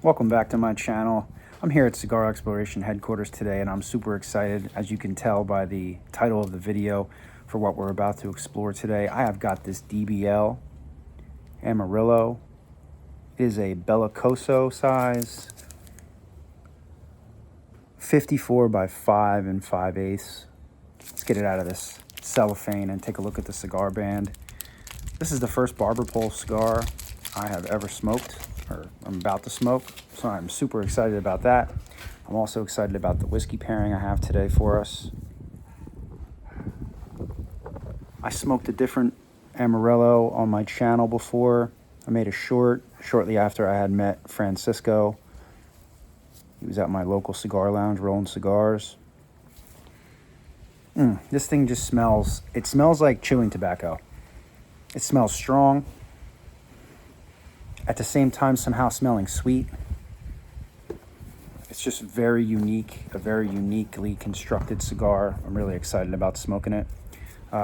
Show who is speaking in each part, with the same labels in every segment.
Speaker 1: Welcome back to my channel. I'm here at Cigar Exploration headquarters today, and I'm super excited, as you can tell by the title of the video, for what we're about to explore today. I have got this DBL Amarillo. It is a Bellicoso size, 54 by 5 and 5/8. Let's get it out of this cellophane and take a look at the cigar band. This is the first barber pole cigar I have ever smoked, or I'm about to smoke, so I'm super excited about that. I'm also excited about the whiskey pairing I have today for us. I smoked a different Amarillo on my channel before. I made a shortly after I had met Francisco. He was at my local cigar lounge rolling cigars. This thing just smells, it smells like chewing tobacco. It smells strong, at the same time somehow smelling sweet. It's just very unique, a very uniquely constructed cigar. I'm really excited about smoking it.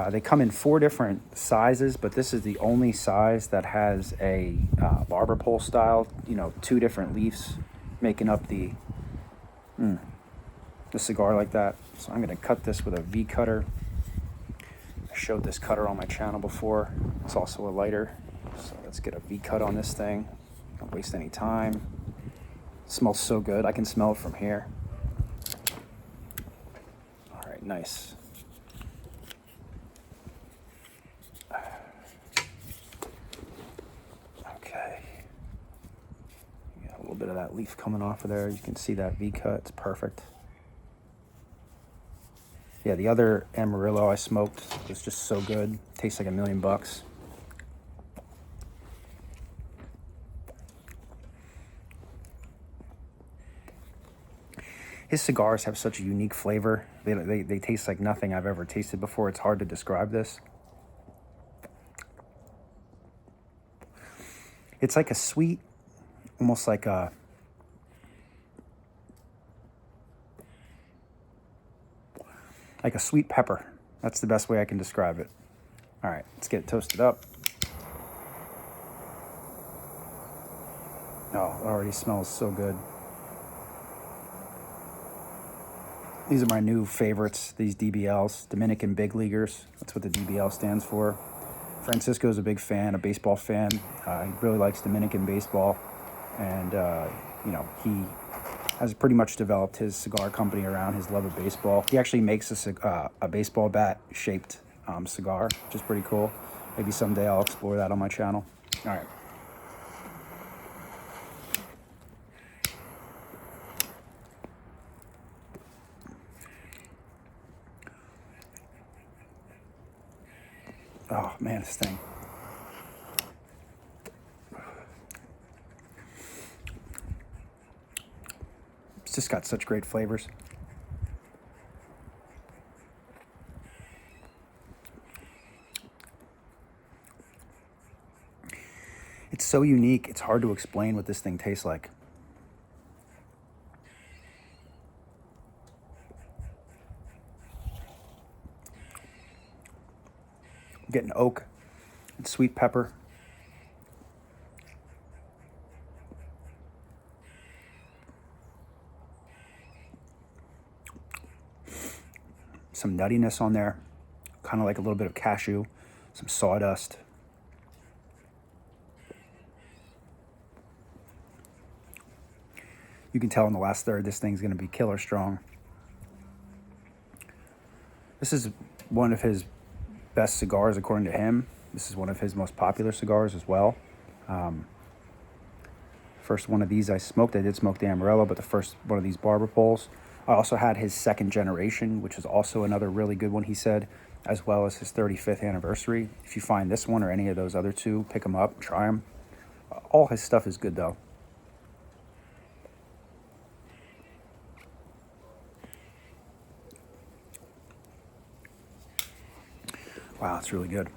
Speaker 1: They come in 4 different sizes, but this is the only size that has a barber pole style, 2 different leaves making up the cigar like that. So I'm gonna cut this with a V cutter. I showed this cutter on my channel before. It's also a lighter. So let's get a V cut on this thing. Don't waste any time. It smells so good. I can smell it from here. All right, nice. Okay. Got a little bit of that leaf coming off of there. You can see that V cut. It's perfect. Yeah, the other Amarillo I smoked was just so good. Tastes like $1,000,000. His cigars have such a unique flavor. They taste like nothing I've ever tasted before. It's hard to describe this. It's like a sweet, almost like a sweet pepper. That's the best way I can describe it. All right, let's get it toasted up. Oh, it already smells so good. These are my new favorites, these DBLs, Dominican Big Leaguers. That's what the DBL stands for. Francisco's a big fan, a baseball fan. He really likes Dominican baseball. And, he has pretty much developed his cigar company around his love of baseball. He actually makes a baseball bat shaped cigar, which is pretty cool. Maybe someday I'll explore that on my channel. All right. Oh man, this thing. It's just got such great flavors. It's so unique, it's hard to explain what this thing tastes like. I'm getting oak and sweet pepper. Some nuttiness on there, kind of like a little bit of cashew, some sawdust. You can tell in the last third this thing's gonna be killer strong. This is one of his best cigars according to him. This is one of his most popular cigars as well. First one of these I smoked, I did smoke the Amarillo, but the first one of these barber poles. I also had his 2nd generation, which is also another really good one, he said, as well as his 35th anniversary. If you find this one or any of those other 2, pick them up, try them. All his stuff is good though. Wow, it's really good.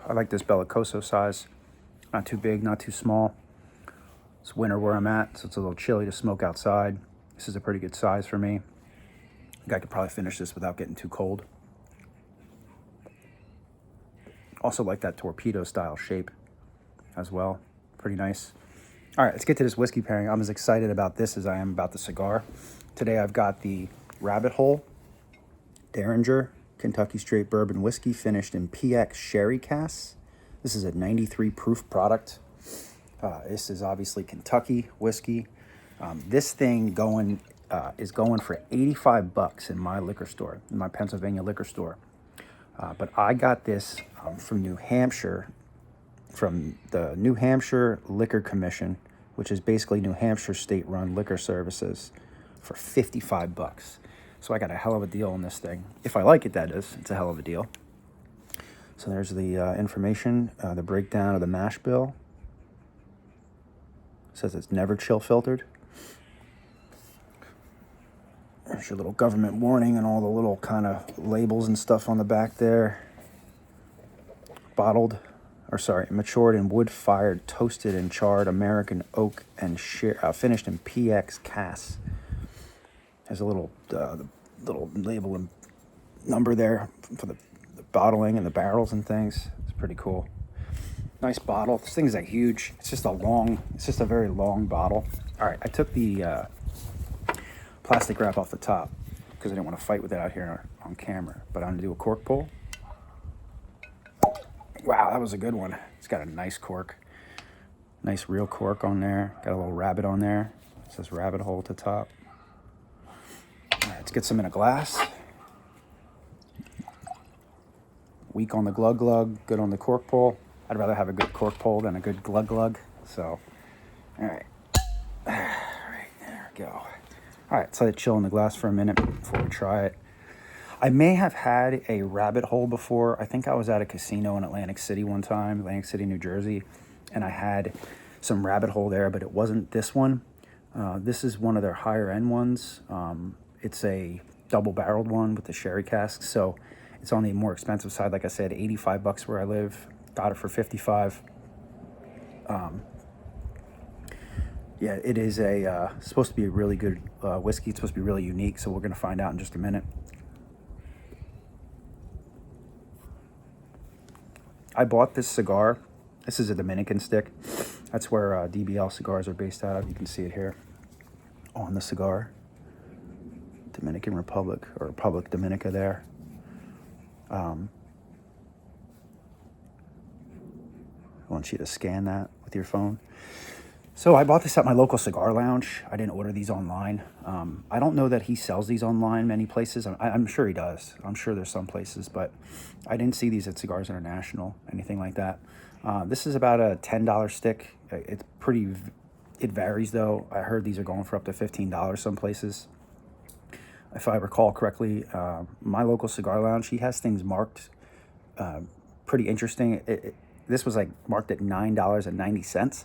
Speaker 1: I like this Bellicoso size. Not too big, not too small. It's winter where I'm at, so it's a little chilly to smoke outside. This is a pretty good size for me. I think I could probably finish this without getting too cold. Also like that torpedo style shape as well. Pretty nice. All right, let's get to this whiskey pairing. I'm as excited about this as I am about the cigar. Today I've got the Rabbit Hole Dareringer Kentucky Straight Bourbon Whiskey finished in PX Sherry Casks. This is a 93 proof product. This is obviously Kentucky whiskey. This thing is going for $85 in my liquor store, in my Pennsylvania liquor store. But I got this from New Hampshire, from the New Hampshire Liquor Commission, which is basically New Hampshire state-run liquor services, for $55. So I got a hell of a deal on this thing. If I like it, that is. It's a hell of a deal. So there's the information, the breakdown of the mash bill. It says it's never chill filtered. There's your little government warning and all the little kind of labels and stuff on the back there. Matured in wood-fired, toasted and charred American oak and finished in PX casks. There's a little label and number there for the bottling and the barrels and things. It's pretty cool. Nice bottle. This thing is like huge. It's just a very long bottle. All right, I took the plastic wrap off the top because I didn't want to fight with it out here on camera. But I'm gonna do a cork pull. Wow, that was a good one. It's got a nice cork. Nice real cork on there. Got a little rabbit on there. It says Rabbit Hole at the top. All right, let's get some in a glass. Weak on the glug glug, good on the cork pull. I'd rather have a good cork pull than a good glug glug. So, all right. All right, there we go. All right, let's let it chill in the glass for a minute before we try it. I may have had a Rabbit Hole before. I think I was at a casino in Atlantic City one time, Atlantic City, New Jersey, and I had some Rabbit Hole there, but it wasn't this one. This is one of their higher end ones. It's a double-barreled one with the sherry cask, so it's on the more expensive side. Like I said, $85 where I live. Got it for $55. Yeah, it is supposed to be a really good whiskey. It's supposed to be really unique, so we're going to find out in just a minute. I bought this cigar. This is a Dominican stick. That's where DBL cigars are based out of. You can see it here on the cigar. Dominican Republic, or Republic Dominica there. I want you to scan that with your phone. So I bought this at my local cigar lounge. I didn't order these online. I don't know that he sells these online many places. I'm sure he does. I'm sure there's some places, but I didn't see these at Cigars International, anything like that. This is about a $10 stick. It varies though. I heard these are going for up to $15 some places. If I recall correctly, my local cigar lounge, he has things marked pretty interesting. This was like marked at $9.90.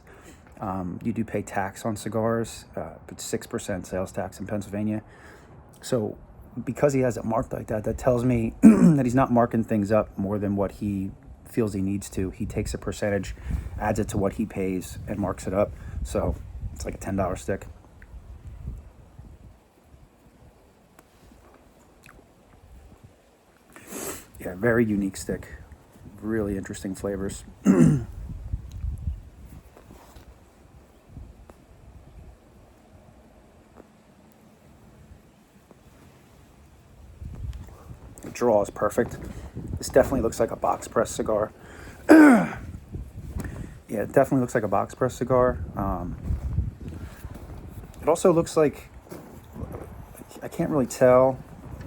Speaker 1: You do pay tax on cigars, but 6% sales tax in Pennsylvania. So because he has it marked like that, that tells me that he's not marking things up more than what he feels he needs to. He takes a percentage, adds it to what he pays, and marks it up. So it's like a $10 stick. Yeah, very unique stick. Really interesting flavors. The draw is perfect. This definitely looks like a box press cigar. Yeah, it definitely looks like a box press cigar. It also looks like, I can't really tell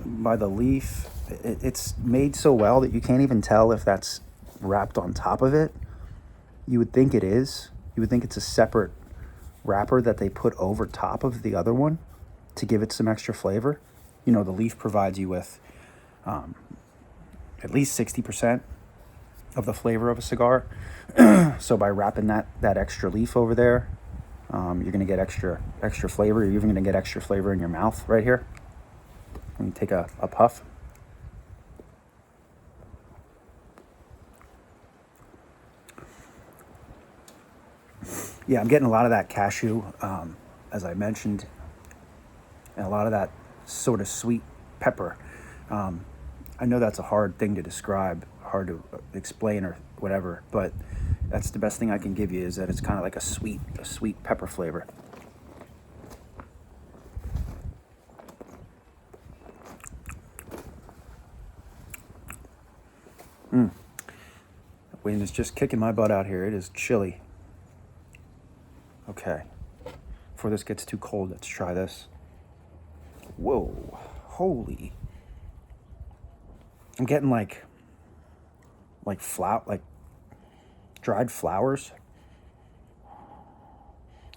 Speaker 1: by the leaf. It's made so well that you can't even tell if that's wrapped on top of it. You would think it is. You would think it's a separate wrapper that they put over top of the other one to give it some extra flavor. You know, the leaf provides you with at least 60% of the flavor of a cigar. So by wrapping that extra leaf over there, you're going to get extra flavor. You're even going to get extra flavor in your mouth right here. Let me take a puff. Yeah, I'm getting a lot of that cashew, as I mentioned. and a lot of that sort of sweet pepper. I know that's a hard thing to describe, hard to explain or whatever, but that's the best thing I can give you, is that it's kind of like a sweet pepper flavor. The wind is just kicking my butt out here. It is chilly. Okay. Before this gets too cold, let's try this. Whoa. Holy. I'm getting like dried flowers,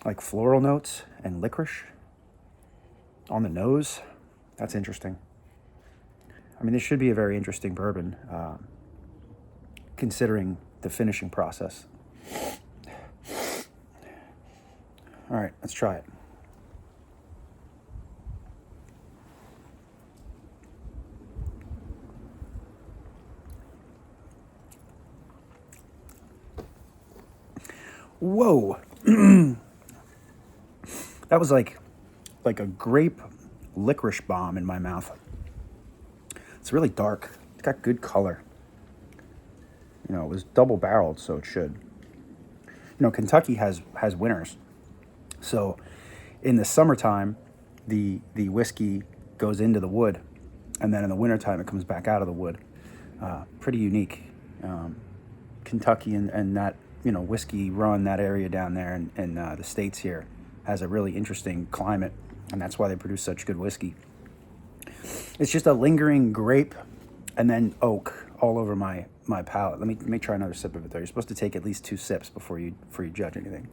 Speaker 1: like floral notes and licorice on the nose. That's interesting. I mean, this should be a very interesting bourbon, considering the finishing process. All right, let's try it. Whoa. That was like a grape licorice bomb in my mouth. It's really dark. It's got good color. You know, it was double barreled, so it should. You know, Kentucky has winters. So in the summertime, the whiskey goes into the wood, and then in the wintertime it comes back out of the wood. Pretty unique. Kentucky and that, you know, whiskey run, that area down there in the States here has a really interesting climate, and that's why they produce such good whiskey. It's just a lingering grape and then oak all over my palate. Let me try another sip of it though. You're supposed to take at least 2 sips before you judge anything.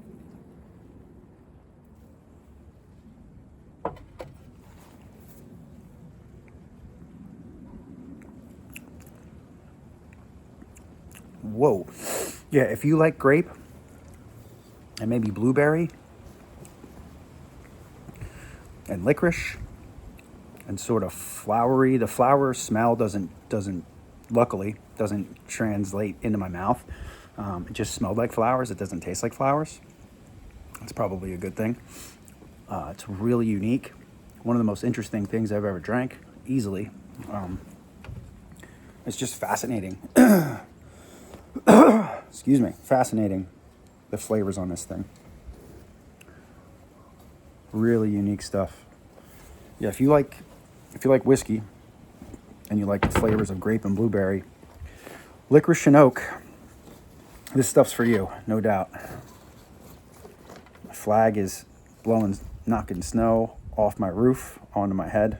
Speaker 1: Whoa. Yeah, if you like grape and maybe blueberry and licorice and sort of flowery, the flower smell doesn't luckily translate into my mouth. It just smelled like flowers. It doesn't taste like flowers. That's probably a good thing. It's really unique. One of the most interesting things I've ever drank, easily. It's just fascinating. Excuse me. Fascinating, the flavors on this thing. Really unique stuff. Yeah, if you like whiskey and you like the flavors of grape and blueberry, licorice and oak, this stuff's for you, no doubt. My flag is knocking snow off my roof onto my head.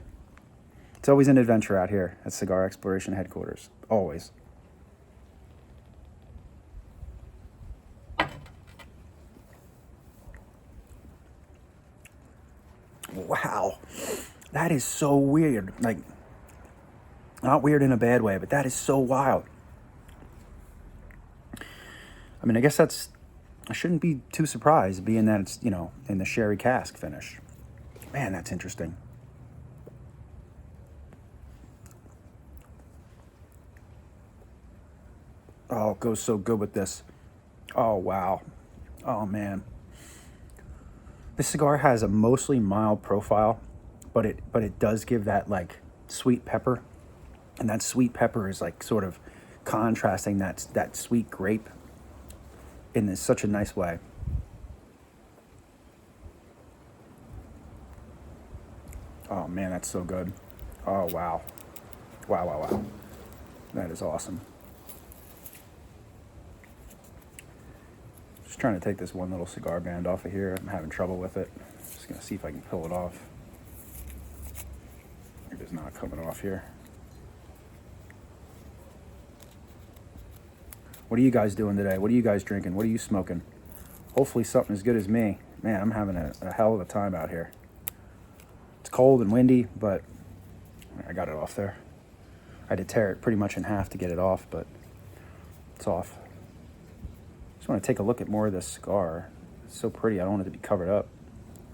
Speaker 1: It's always an adventure out here at Cigar Exploration Headquarters. Always. Wow. That is so weird. Like, not weird in a bad way, but that is so wild. I mean, I guess I shouldn't be too surprised, being that it's, you know, in the sherry cask finish. Man, that's interesting. Oh, it goes so good with this. Oh, wow. Oh, man. This cigar has a mostly mild profile, but it does give that, like, sweet pepper. And that sweet pepper is, like, sort of contrasting that sweet grape in such a nice way. Oh, man, that's so good. Oh, wow. Wow, wow, wow. That is awesome. Just trying to take this one little cigar band off of here. I'm having trouble with it. Just going to see if I can pull it off. It is not coming off here. What are you guys doing today? What are you guys drinking? What are you smoking? Hopefully something as good as me. Man, I'm having a hell of a time out here. It's cold and windy, but I got it off there. I had to tear it pretty much in half to get it off, but it's off. Just want to take a look at more of this cigar. It's so pretty. I don't want it to be covered up.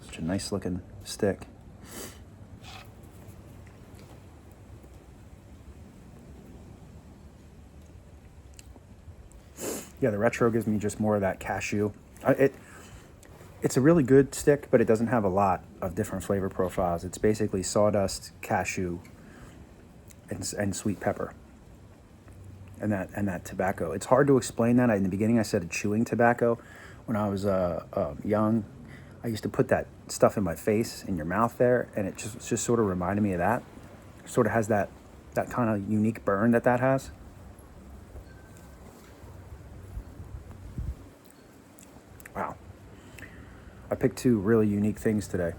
Speaker 1: Such a nice looking stick. Yeah, the retro gives me just more of that cashew. It It's a really good stick, but it doesn't have a lot of different flavor profiles. It's basically sawdust, cashew, and sweet pepper, and that tobacco. It's hard to explain that. In the beginning, I said chewing tobacco. When I was young, I used to put that stuff in my face, in your mouth there, and it just sort of reminded me of that. Sort of has that kind of unique burn that has. Wow. I picked two really unique things today.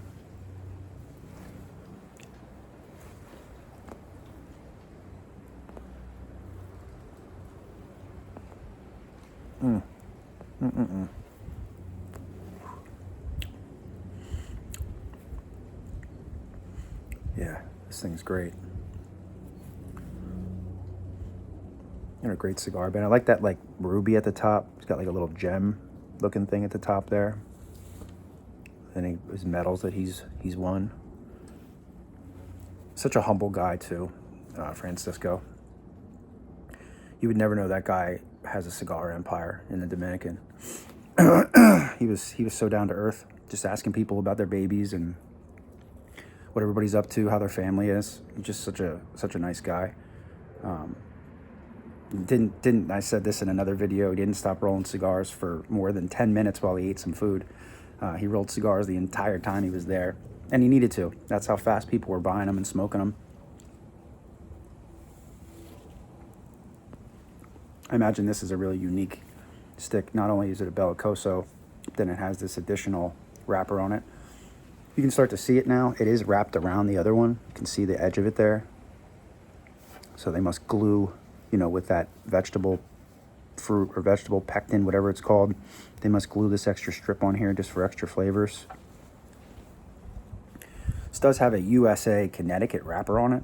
Speaker 1: Yeah, this thing's great. And a great cigar band. I like that like ruby at the top. It's got like a little gem looking thing at the top there. And his medals that he's won. Such a humble guy too, Francisco. You would never know that guy has a cigar empire in the Dominican. He was so down to earth, just asking people about their babies and what everybody's up to, how their family is. Just such a nice guy. Didn't I said this in another video, he didn't stop rolling cigars for more than 10 minutes while he ate some food. He rolled cigars the entire time he was there, and he needed to. That's how fast people were buying them and smoking them. I imagine this is a really unique stick. Not only is it a Bellicoso, then it has this additional wrapper on it. You can start to see it now. It is wrapped around the other one. You can see the edge of it there. So they must glue, with that vegetable fruit or vegetable pectin, whatever it's called. They must glue this extra strip on here just for extra flavors. This does have a USA Connecticut wrapper on it.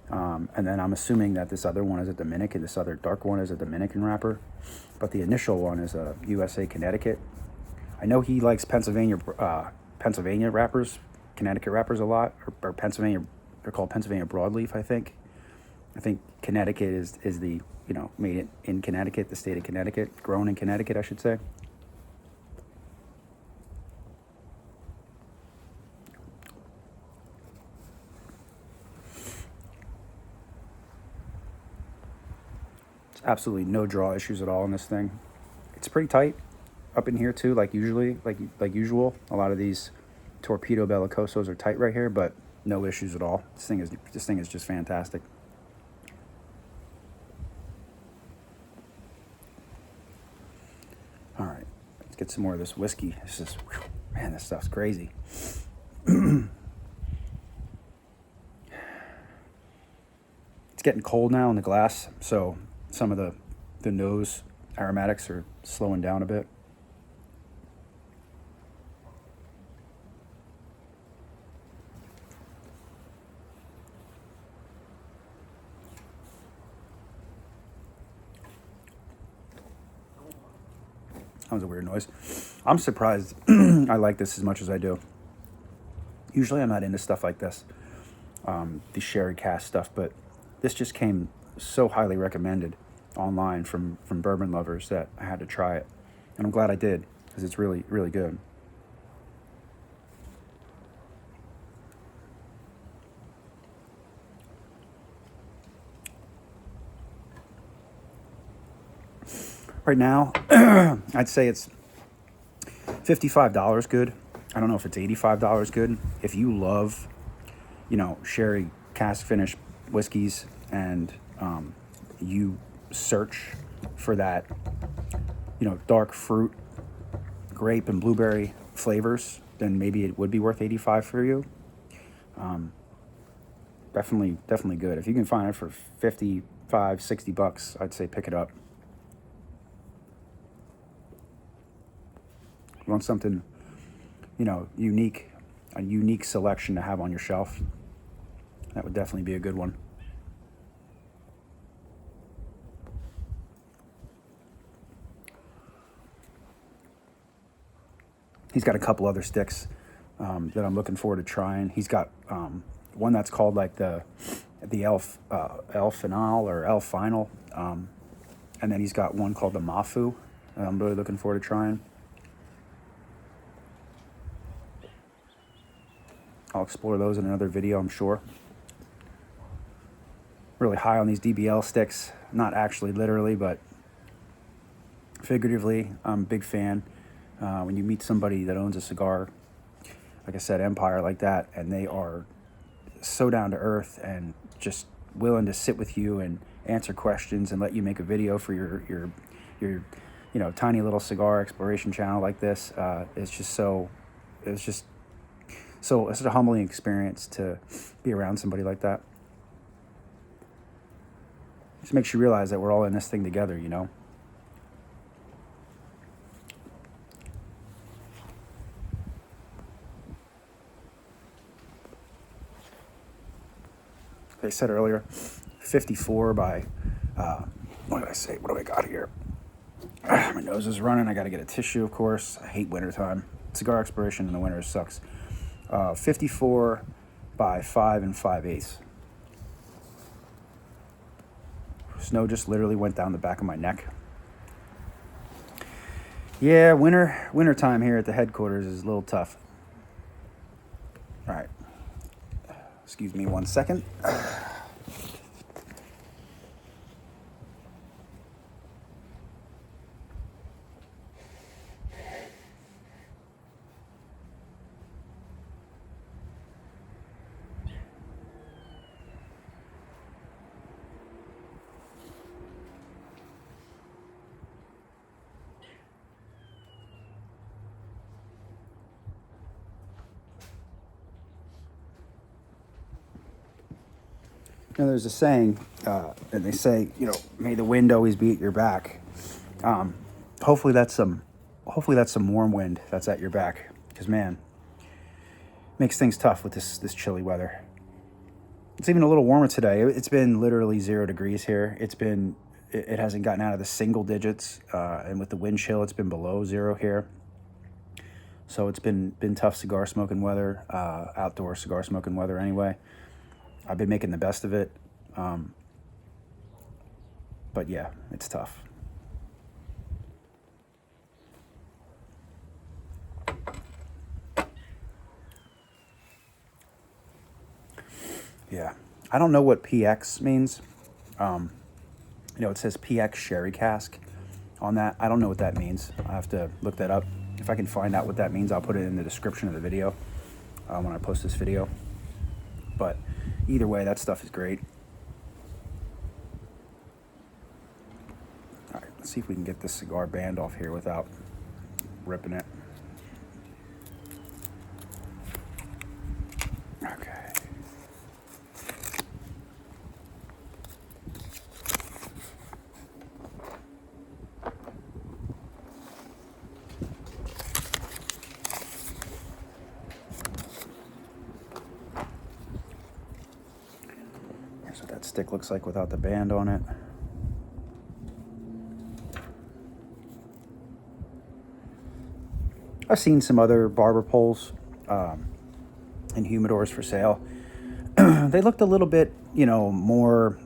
Speaker 1: And then I'm assuming that this other one is a Dominican, this other dark one is a Dominican wrapper. But the initial one is a USA Connecticut. I know he likes Pennsylvania wrappers, Connecticut wrappers a lot, or Pennsylvania, they're called Pennsylvania broadleaf, I think. I think Connecticut is the, made in Connecticut, the state of Connecticut, grown in Connecticut, I should say. There's absolutely no draw issues at all in this thing. It's pretty tight up in here too, like usual. A lot of these Torpedo Bellicosos are tight right here, but no issues at all. This thing is just fantastic. All right, let's get some more of this whiskey. Man, this stuff's crazy. It's getting cold now in the glass, so some of the nose aromatics are slowing down a bit. That was a weird noise. I'm surprised I like this as much as I do. Usually I'm not into stuff like this, the sherry cask stuff, but this just came so highly recommended online from bourbon lovers that I had to try it. And I'm glad I did, because it's really, really good. Right now, I'd say it's $55 good. I don't know if it's $85 good. If you love, sherry cask finish whiskeys and you search for that, dark fruit, grape and blueberry flavors, then maybe it would be worth $85 for you. Definitely good. If you can find it for $55, $60, I'd say pick it up. You want something, unique, a unique selection to have on your shelf, that would definitely be a good one. He's got a couple other sticks that I'm looking forward to trying. He's got one that's called like the Elf Final or Elf Final, and then he's got one called the Mafu that I'm really looking forward to trying. I'll explore those in another video, I'm sure. Really high on these DBL sticks. Not actually literally, but figuratively, I'm a big fan. When you meet somebody that owns a cigar, like I said, empire like that, and they are so down to earth and just willing to sit with you and answer questions and let you make a video for your tiny little cigar exploration channel like this, it's a humbling experience to be around somebody like that. Just makes you realize that we're all in this thing together, you know. Like I said earlier, 54 by, what did I say? What do I got here? My nose is running. I got to get a tissue, of course. I hate wintertime. Cigar exploration in the winter sucks. 54 by 5 5/8. Snow just literally went down the back of my neck. Yeah, wintertime here at the headquarters is a little tough. All right. Excuse me 1 second. You know, there's a saying, and they say, may the wind always be at your back. Hopefully that's some warm wind that's at your back, because man, makes things tough with this chilly weather. It's even a little warmer today. It's been literally 0 degrees here. It hasn't gotten out of the single digits, and with the wind chill, it's been below 0 here. So it's been tough cigar smoking weather, outdoor cigar smoking weather anyway. I've been making the best of it, but yeah, it's tough. Yeah, I don't know what PX means. It says PX Sherry Cask on that. I don't know what that means. I have to look that up. If I can find out what that means, I'll put it in the description of the video when I post this video. But either way, that stuff is great. All right, let's see if we can get this cigar band off here without ripping it. Okay. Here's what that stick looks like without the band on it. I've seen some other barber poles and humidors for sale. They looked a little bit, more,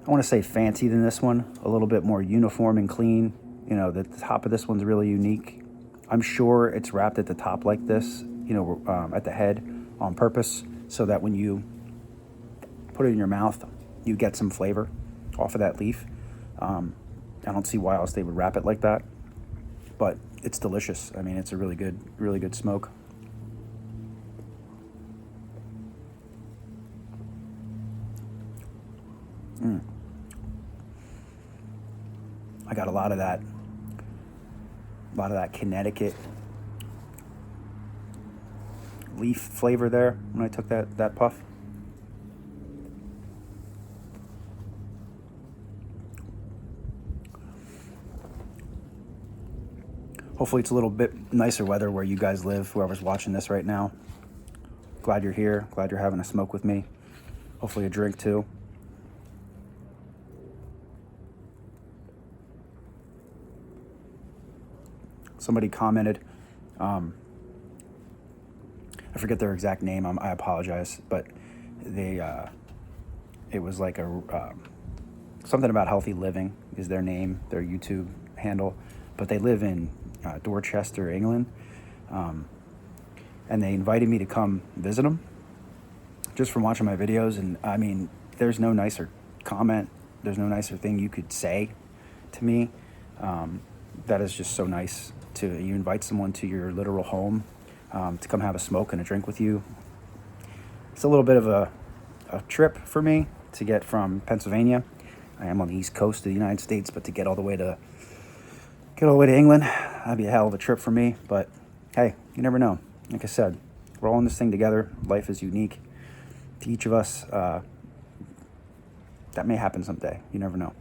Speaker 1: I want to say fancy than this one, a little bit more uniform and clean. The top of this one's really unique. I'm sure it's wrapped at the top like this, at the head on purpose, so that when you put it in your mouth, you get some flavor off of that leaf. I don't see why else they would wrap it like that, but it's delicious. I mean, it's a really good smoke. I got a lot of that Connecticut leaf flavor there when I took that puff. Hopefully it's a little bit nicer weather where you guys live, whoever's watching this right now. Glad you're here. Glad you're having a smoke with me. Hopefully a drink too. Somebody commented, I forget their exact name, I apologize, but it was like something about healthy living is their name, their YouTube handle, but they live in Dorchester, England, and they invited me to come visit them just from watching my videos. And I mean, there's no nicer comment, there's no nicer thing you could say to me. That is just so nice. You invite someone to your literal home to come have a smoke and a drink with you. It's a little bit of a trip for me to get from Pennsylvania. I am on the East Coast of the United States, but to get all the way to England, that'd be a hell of a trip for me. But hey, you never know. Like I said, we're all in this thing together. Life is unique to each of us. That may happen someday. You never know.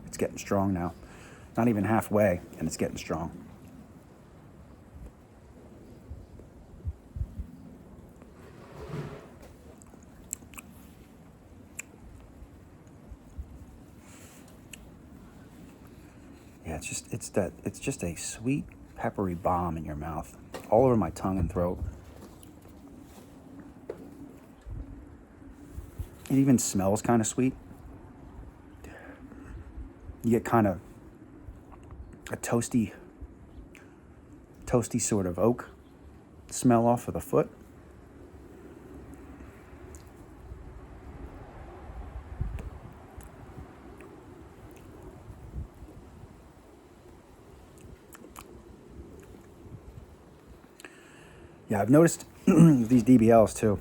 Speaker 1: It's getting strong now. Not even halfway, and it's getting strong. Yeah, it's just a sweet, peppery bomb in your mouth, all over my tongue and throat. It even smells kind of sweet. You get kind of a toasty sort of oak smell off of the foot. Yeah, I've noticed these DBLs too.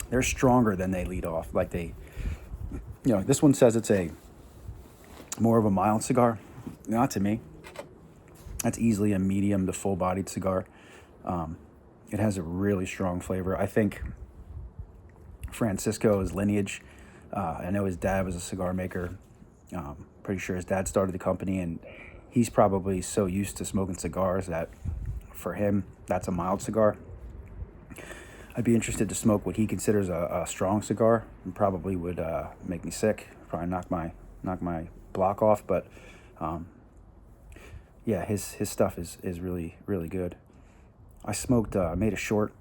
Speaker 1: They're stronger than they lead off. Like this one says it's more of a mild cigar. Not to me. That's easily a medium to full-bodied cigar. It has a really strong flavor. I think Francisco's lineage, I know his dad was a cigar maker. Pretty sure his dad started the company, and he's probably so used to smoking cigars that for him, that's a mild cigar. I'd be interested to smoke what he considers a strong cigar, and probably would make me sick, probably knock my block off. But yeah, his stuff is really, really good. I made a short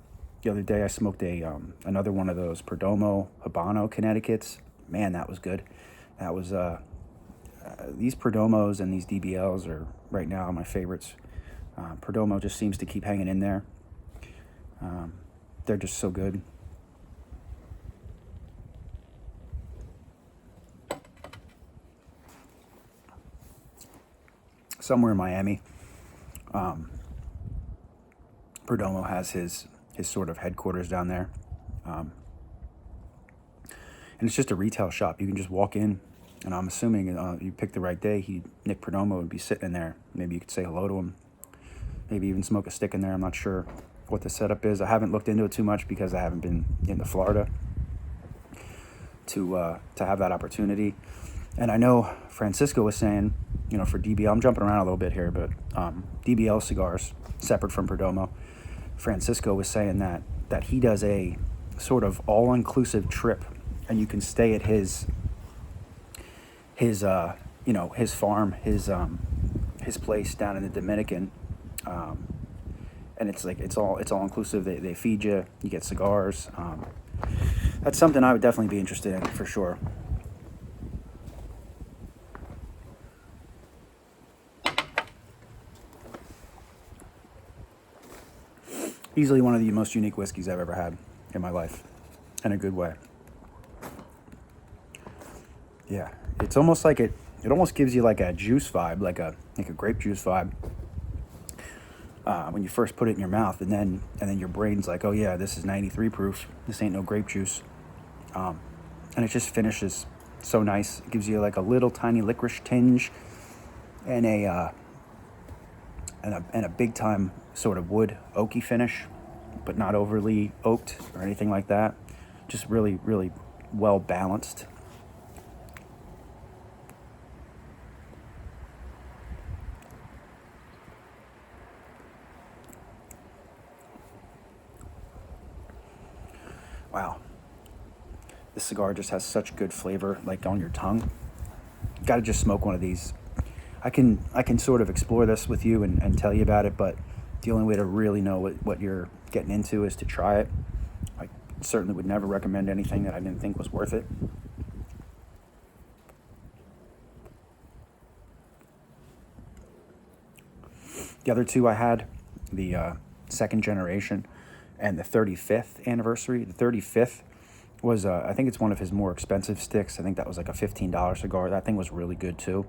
Speaker 1: the other day. I smoked another one of those Perdomo Habano Connecticut's. Man, that was good. That was these Perdomos and these DBLs are right now my favorites. Perdomo just seems to keep hanging in there. They're just so good. Somewhere in Miami, Perdomo has his sort of headquarters down there. And it's just a retail shop. You can just walk in, and I'm assuming you pick the right day, Nick Perdomo would be sitting in there. Maybe you could say hello to him. Maybe even smoke a stick in there. I'm not sure what the setup is. I haven't looked into it too much because I haven't been into Florida to have that opportunity. And I know Francisco was saying, for DBL, I'm jumping around a little bit here, but DBL cigars, separate from Perdomo, Francisco was saying that he does a sort of all-inclusive trip, and you can stay at his farm, his place down in the Dominican, and it's all inclusive. They feed you, you get cigars. That's something I would definitely be interested in for sure. Easily one of the most unique whiskeys I've ever had in my life, in a good way. Yeah, it's almost like it almost gives you like a juice vibe, like a grape juice vibe. When you first put it in your mouth, and then your brain's like, oh yeah, this is 93 proof. This ain't no grape juice. And it just finishes so nice. It gives you like a little tiny licorice tinge, and a big time sort of wood oaky finish, but not overly oaked or anything like that. Just really, really well balanced. Wow. This cigar just has such good flavor, like on your tongue. You gotta just smoke one of these. I can sort of explore this with you and tell you about it, but the only way to really know what you're getting into is to try it. I certainly would never recommend anything that I didn't think was worth it. The other two I had, the second generation and the 35th anniversary. The 35th was, I think it's one of his more expensive sticks. I think that was like a $15 cigar. That thing was really good too.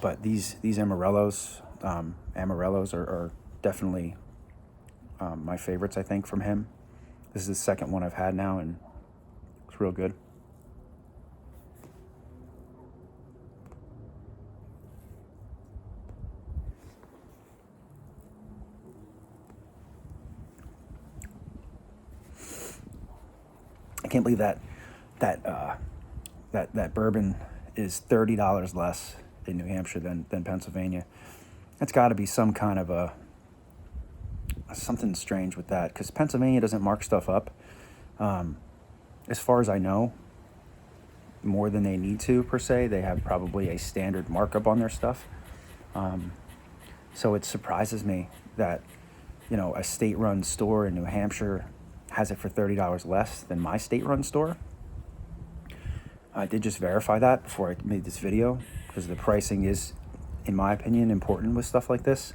Speaker 1: But these Amarillos are definitely my favorites, I think, from him. This is the second one I've had now, and it's real good. I can't believe that bourbon is $30 less in New Hampshire than Pennsylvania. That's got to be some kind of something strange with that, because Pennsylvania doesn't mark stuff up, as far as I know, more than they need to per se. They have probably a standard markup on their stuff, so it surprises me that a state-run store in New Hampshire has it for $30 less than my state-run store. I did just verify that before I made this video, because the pricing is, in my opinion, important with stuff like this.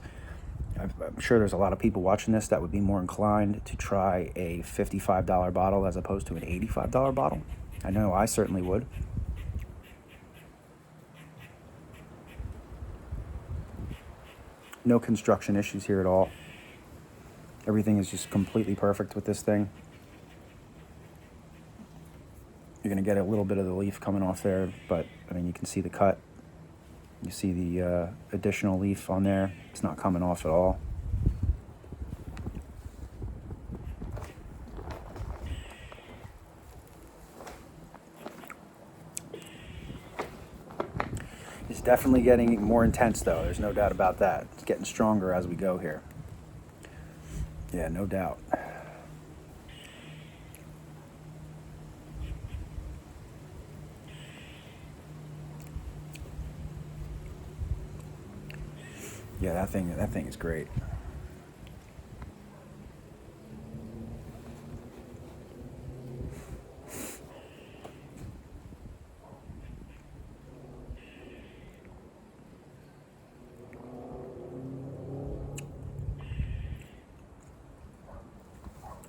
Speaker 1: I'm sure there's a lot of people watching this that would be more inclined to try a $55 bottle as opposed to an $85 bottle. I know I certainly would. No construction issues here at all. Everything is just completely perfect with this thing. You're going to get a little bit of the leaf coming off there, but I mean, you can see the cut. You see the additional leaf on there. It's not coming off at all. It's definitely getting more intense, though. There's no doubt about that. It's getting stronger as we go here. Yeah, no doubt. Yeah, that thing is great.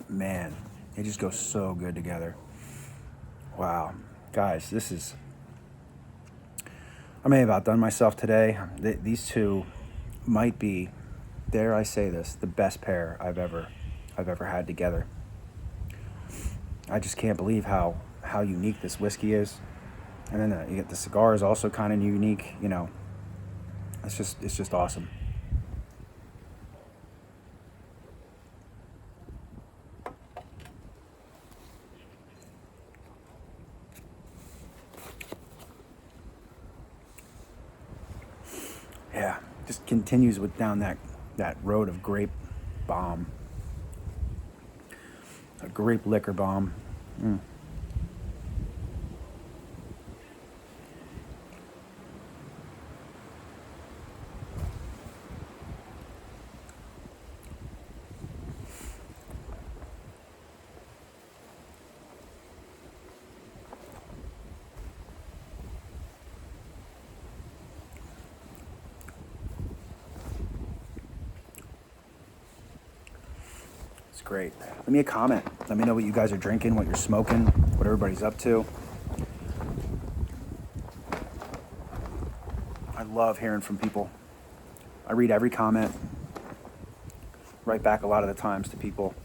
Speaker 1: Man, they just go so good together. Wow. Guys, I may have outdone myself today. These two might be, dare I say this, the best pair I've ever had together. I just can't believe how unique this whiskey is. And then you get the cigar is also kind of unique. It's just awesome. Yeah, just continues down that road of grape bomb, a grape liquor bomb. It's great. Leave me a comment. Let me know what you guys are drinking, what you're smoking, what everybody's up to. I love hearing from people. I read every comment, write back a lot of the times to people.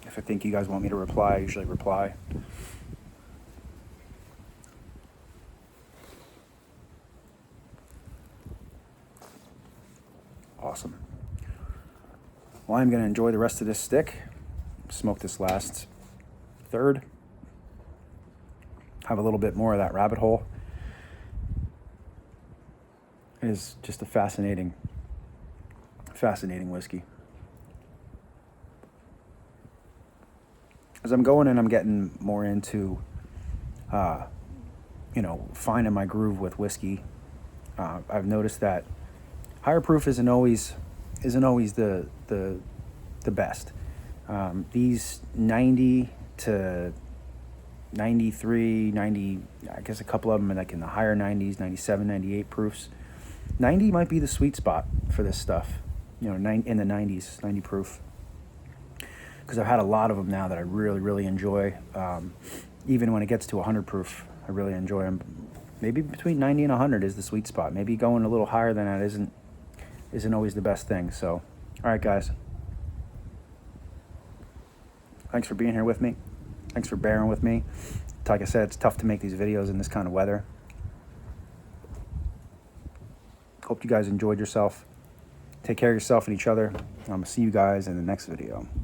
Speaker 1: If I think you guys want me to reply, I usually reply. Awesome. Well, I'm going to enjoy the rest of this stick. Smoke this last third. Have a little bit more of that rabbit hole. It is just a fascinating whiskey. As I'm going and I'm getting more into, finding my groove with whiskey, I've noticed that higher proof isn't always the best. These 90 to 93, 90, I guess a couple of them are like in the higher 90s, 97, 98 proofs. 90 might be the sweet spot for this stuff, you know, in the 90s, 90 proof. Because I've had a lot of them now that I really, really enjoy. Even when it gets to 100 proof, I really enjoy them. Maybe between 90 and 100 is the sweet spot. Maybe going a little higher than that isn't always the best thing. So, all right, guys. Thanks for being here with me. Thanks for bearing with me. Like I said, it's tough to make these videos in this kind of weather. Hope you guys enjoyed yourself. Take care of yourself and each other. I'm going to see you guys in the next video.